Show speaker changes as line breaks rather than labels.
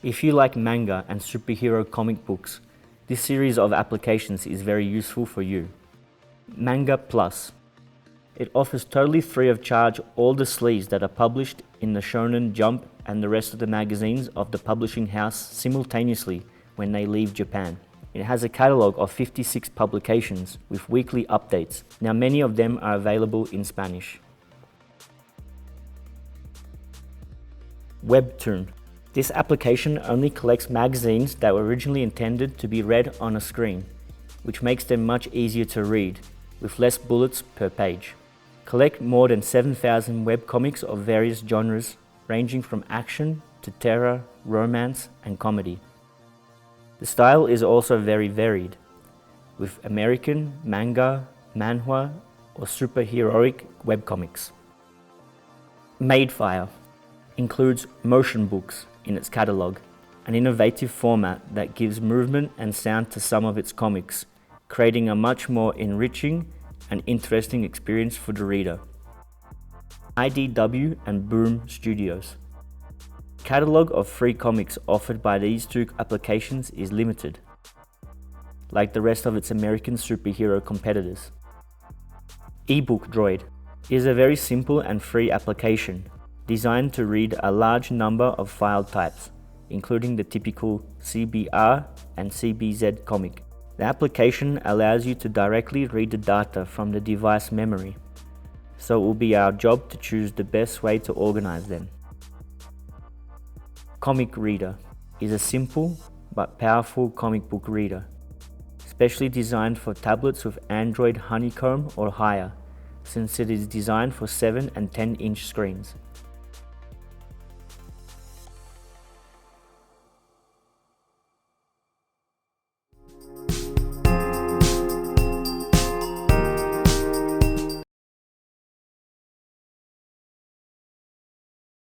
If you like manga and superhero comic books, this series of applications is very useful for you. Manga Plus. It offers totally free of charge all the sleeves that are published in the Shonen Jump and the rest of the magazines of the publishing house simultaneously when they leave Japan. It has a catalogue of 56 publications with weekly updates. Now many of them are available in Spanish. Webtoon. This application only collects magazines that were originally intended to be read on a screen, which makes them much easier to read, with less bullets per page. Collect more than 7,000 webcomics of various genres, ranging from action to terror, romance, and comedy. The style is also very varied, with American, manga, manhwa, or superheroic webcomics. Madefire includes motion books in its catalogue, an innovative format that gives movement and sound to some of its comics, creating a much more enriching and interesting experience for the reader. IDW and Boom Studios. Catalogue of free comics offered by these two applications is limited, like the rest of its American superhero competitors. eBook Droid is a very simple and free application designed to read a large number of file types, including the typical CBR and CBZ comic. The application allows you to directly read the data from the device memory, so it will be our job to choose the best way to organize them. Comic Reader is a simple but powerful comic book reader, specially designed for tablets with Android Honeycomb or higher, since it is designed for 7 and 10-inch screens.